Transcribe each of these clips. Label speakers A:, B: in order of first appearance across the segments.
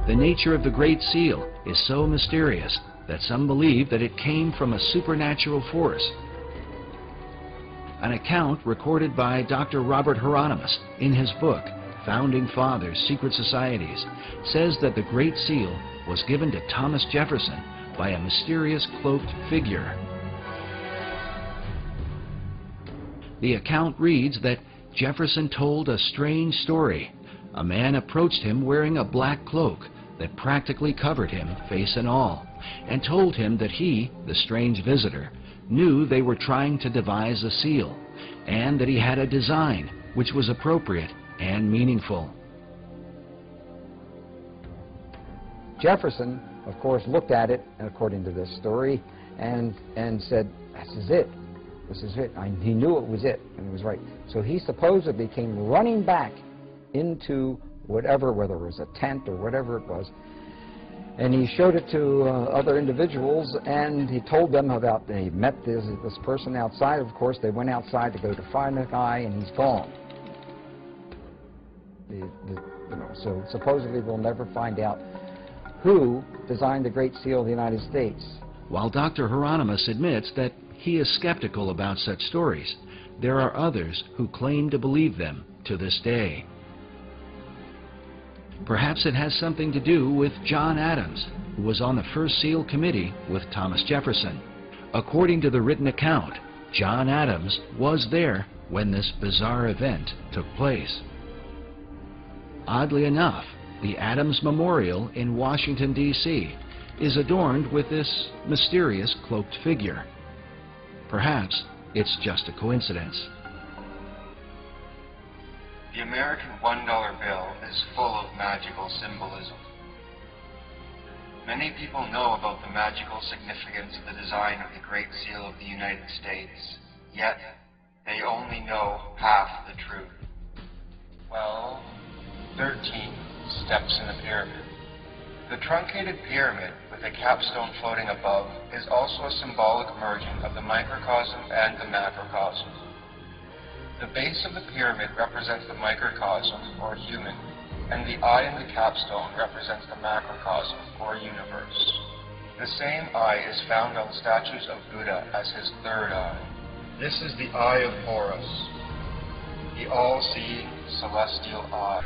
A: The nature of the Great Seal is so mysterious that some believe that it came from a supernatural force. An account recorded by Dr. Robert Hieronymus in his book, Founding Fathers' Secret Societies, says that the Great Seal was given to Thomas Jefferson by a mysterious cloaked figure. The account reads that Jefferson told a strange story. A man approached him wearing a black cloak that practically covered him, face and all, and told him that he, the strange visitor, knew they were trying to devise a seal, and that he had a design which was appropriate and meaningful.
B: Jefferson, of course, looked at it, according to this story, and said, "This is it. This is it." He knew it was it, and it was right. So he supposedly came running back into whatever, whether it was a tent or whatever it was, and he showed it to other individuals, and he told them about, he met this person outside. Of course, they went outside to go to find the guy, and he's gone. So supposedly we'll never find out who designed the Great Seal of the United States.
A: While Dr. Hieronymus admits that he is skeptical about such stories, there are others who claim to believe them to this day. Perhaps it has something to do with John Adams, who was on the first seal committee with Thomas Jefferson. According to the written account, John Adams was there when this bizarre event took place. Oddly enough, the Adams Memorial in Washington, D.C. is adorned with this mysterious cloaked figure. Perhaps it's just a coincidence.
C: The American $1 bill is full of magical symbolism. Many people know about the magical significance of the design of the Great Seal of the United States, yet they only know half the truth. Well, 13 steps in the pyramid. The truncated pyramid with a capstone floating above is also a symbolic merging of the microcosm and the macrocosm. The base of the pyramid represents the microcosm, or human, and the eye in the capstone represents the macrocosm, or universe. The same eye is found on statues of Buddha as his third eye. This is the eye of Horus, the all-seeing celestial eye.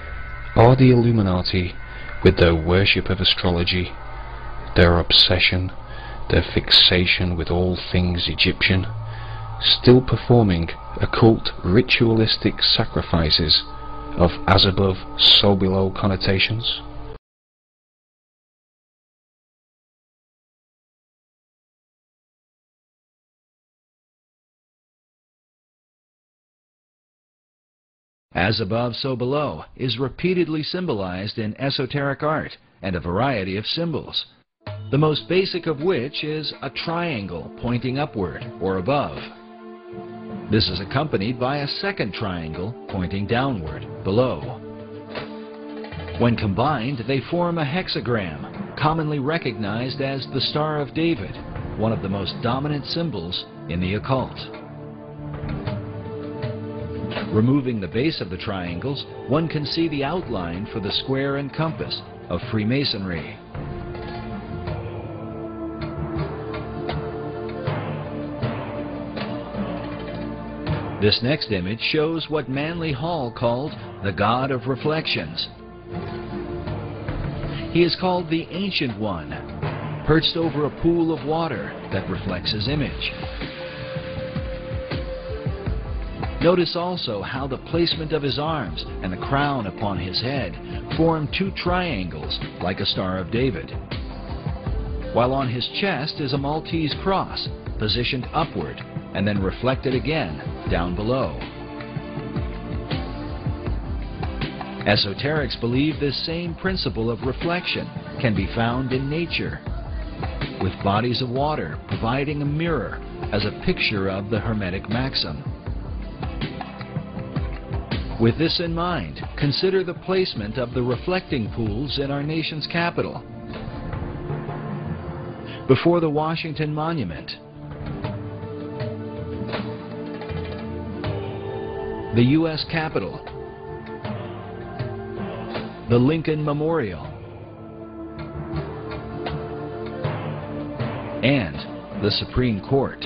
D: Are the Illuminati, with their worship of astrology, their obsession, their fixation with all things Egyptian, still performing occult ritualistic sacrifices of as above, so below connotations?
A: As above, so below is repeatedly symbolized in esoteric art and a variety of symbols, the most basic of which is a triangle pointing upward or above. This is accompanied by a second triangle pointing downward, below. When combined, they form a hexagram, commonly recognized as the Star of David, one of the most dominant symbols in the occult. Removing the base of the triangles, one can see the outline for the square and compass of Freemasonry. This next image shows what Manly Hall called the God of Reflections. He is called the Ancient One, perched over a pool of water that reflects his image. Notice also how the placement of his arms and the crown upon his head form two triangles like a Star of David, while on his chest is a Maltese cross positioned upward and then reflected again down below. Esoterics believe this same principle of reflection can be found in nature, with bodies of water providing a mirror as a picture of the Hermetic maxim. With this in mind, consider the placement of the reflecting pools in our nation's capital. Before the Washington Monument, the U.S. Capitol, the Lincoln Memorial, and the Supreme Court.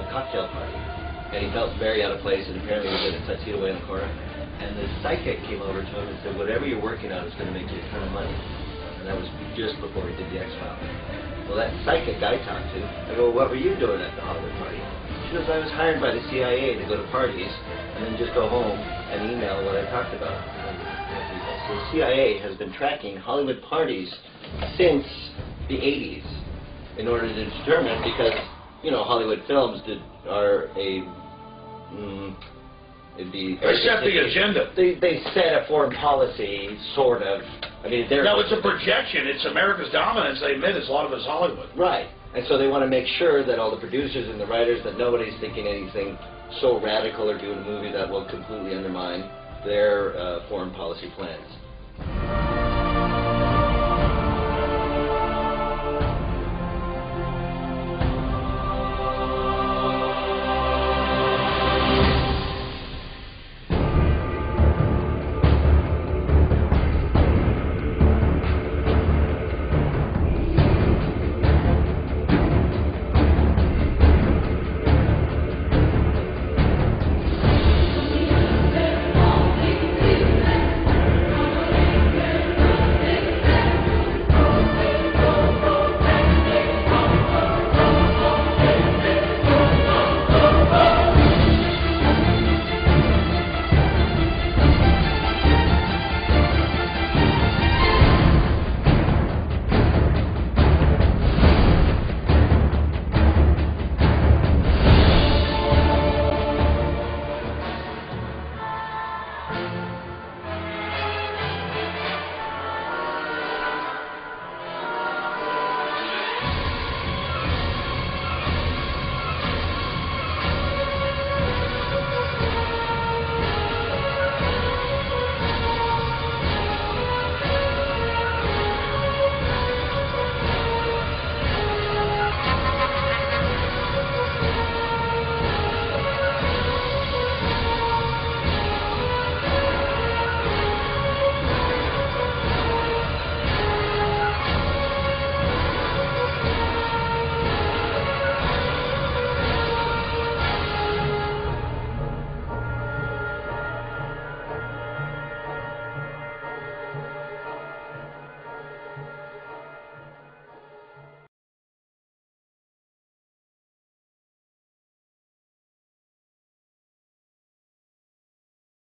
E: Cocktail party, and he felt very out of place, and apparently was in a tuxedo away in the corner. And the psychic came over to him and said, "Whatever you're working on is going to make you a ton of money." And that was just before he did the X-Files. Well, that psychic I talked to, I go, "What were you doing at the Hollywood party?" She goes, "I was hired by the CIA to go to parties and then just go home and email what I talked about." So the CIA has been tracking Hollywood parties since the 80s in order to determine, because you know, Hollywood films are a, it'd be...
F: They set the agenda.
E: They set a foreign policy, sort of. I mean, they're...
F: No, it's a projection. It's America's dominance. They admit it's a lot of it's Hollywood.
E: Right. And so they want to make sure that all the producers and the writers, that nobody's thinking anything so radical or doing a movie that will completely undermine their foreign policy plans.